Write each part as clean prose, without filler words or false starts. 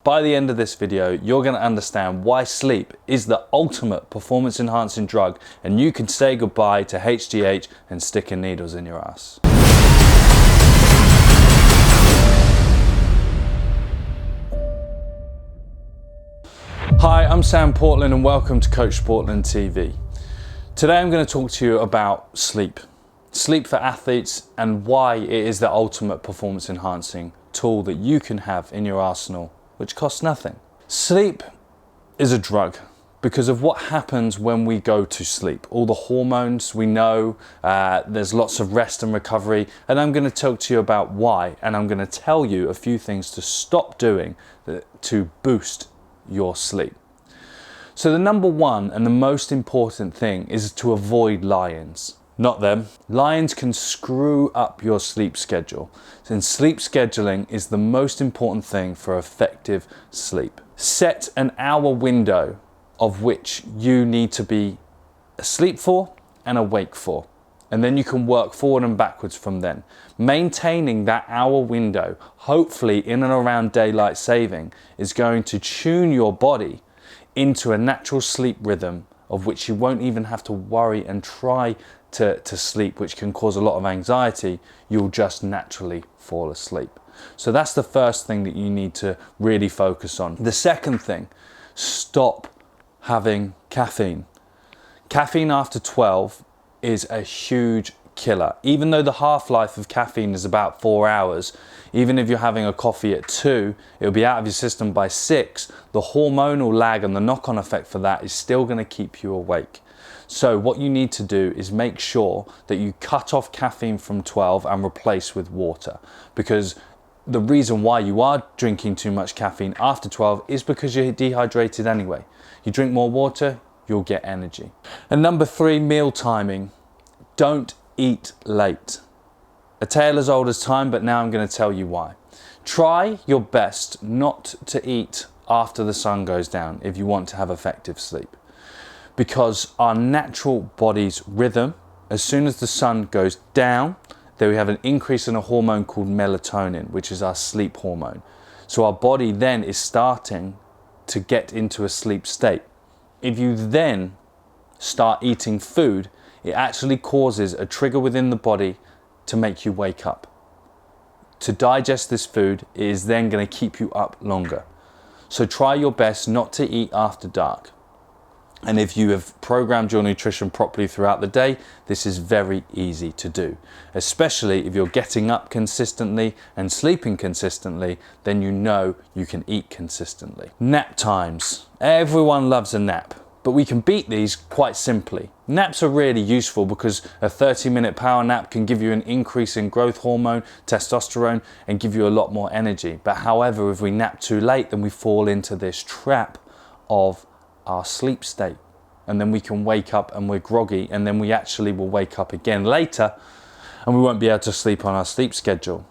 By the end of this video, you're going to understand why sleep is the ultimate performance enhancing drug, and you can say goodbye to HGH and sticking needles in your ass. Hi, I'm Sam Portland and welcome to Coach Portland TV. Today I'm going to talk to you about sleep. Sleep for athletes and why it is the ultimate performance enhancing tool that you can have in your arsenal, which costs nothing. Sleep is a drug because of what happens when we go to sleep. All the hormones we know, there's lots of rest and recovery, and I'm going to talk to you about why, and I'm going to tell you a few things to stop doing to boost your sleep. So the number one and the most important thing is to avoid lie-ins. Not them. Lie-ins can screw up your sleep schedule. And sleep scheduling is the most important thing for effective sleep. Set an hour window of which you need to be asleep for and awake for. And then you can work forward and backwards from then. Maintaining that hour window, hopefully in and around daylight saving, is going to tune your body into a natural sleep rhythm of which you won't even have to worry and try to sleep, which can cause a lot of anxiety. You'll just naturally fall asleep. So that's the first thing that you need to really focus on. The second thing, stop having caffeine. Caffeine after 12 is a huge killer. Even though the half-life of caffeine is about 4 hours, even if you're having a coffee at 2, it'll be out of your system by 6. The hormonal lag and the knock-on effect for that is still going to keep you awake. So what you need to do is make sure that you cut off caffeine from 12 and replace with water, because the reason why you are drinking too much caffeine after 12 is because you're dehydrated anyway. You drink more water, you'll get energy. And number 3, meal timing. Don't eat late. A tale as old as time, but now I'm going to tell you why. Try your best not to eat after the sun goes down if you want to have effective sleep. Because our natural body's rhythm, as soon as the sun goes down, then we have an increase in a hormone called melatonin, which is our sleep hormone. So our body then is starting to get into a sleep state. If you then start eating food, it actually causes a trigger within the body to make you wake up. To digest this food is then going to keep you up longer. So try your best not to eat after dark. And if you have programmed your nutrition properly throughout the day, this is very easy to do. Especially if you're getting up consistently and sleeping consistently, then you know you can eat consistently. Nap times. Everyone loves a nap, but we can beat these quite simply. Naps are really useful because a 30-minute power nap can give you an increase in growth hormone, testosterone, and give you a lot more energy. But however, if we nap too late, then we fall into this trap of our sleep state, and then we can wake up and we're groggy, and then we actually will wake up again later and we won't be able to sleep on our sleep schedule.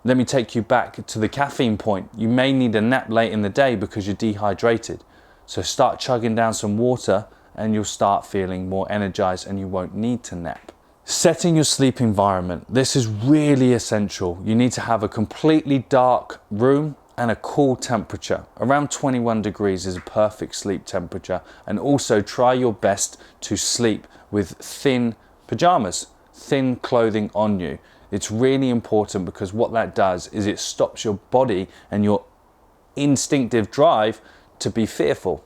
Let me take you back to the caffeine point. You may need a nap late in the day because you're dehydrated. So start chugging down some water and you'll start feeling more energized and you won't need to nap. Setting your sleep environment. This is really essential. You need to have a completely dark room and a cool temperature. Around 21 degrees is a perfect sleep temperature. And also try your best to sleep with thin pajamas, thin clothing on you. It's really important because what that does is it stops your body and your instinctive drive to be fearful.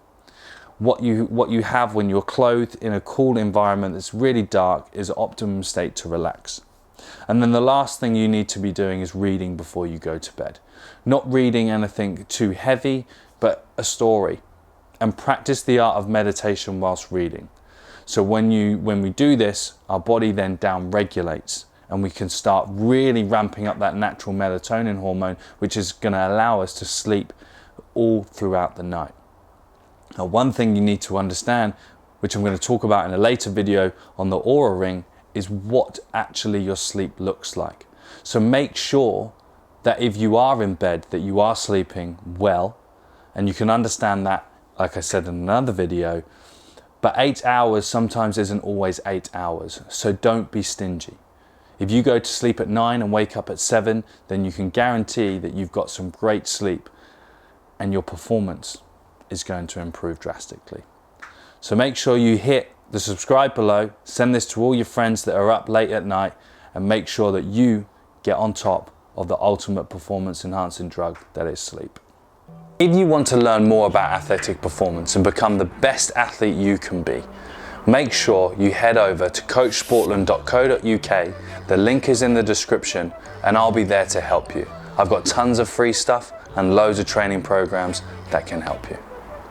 What you have when you're clothed in a cool environment that's really dark is an optimum state to relax. And then the last thing you need to be doing is reading before you go to bed. Not reading anything too heavy, but a story. And practice the art of meditation whilst reading. So when we do this, our body then down regulates and we can start really ramping up that natural melatonin hormone, which is going to allow us to sleep all throughout the night. Now, one thing you need to understand, which I'm going to talk about in a later video on the Aura Ring, is what actually your sleep looks like. So make sure that if you are in bed, that you are sleeping well, and you can understand that, like I said in another video, but 8 hours sometimes isn't always 8 hours, so don't be stingy. If you go to sleep at 9 and wake up at 7, then you can guarantee that you've got some great sleep. and your performance is going to improve drastically. So make sure you hit the subscribe below, send this to all your friends that are up late at night, and make sure that you get on top of the ultimate performance enhancing drug that is sleep. If you want to learn more about athletic performance and become the best athlete you can be, make sure you head over to coachsportland.co.uk. The link is in the description and I'll be there to help you. I've got tons of free stuff and loads of training programs that can help you.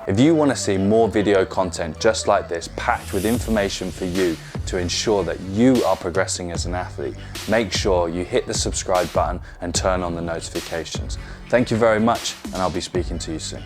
If you want to see more video content just like this, packed with information for you to ensure that you are progressing as an athlete, make sure you hit the subscribe button and turn on the notifications. Thank you very much, and I'll be speaking to you soon.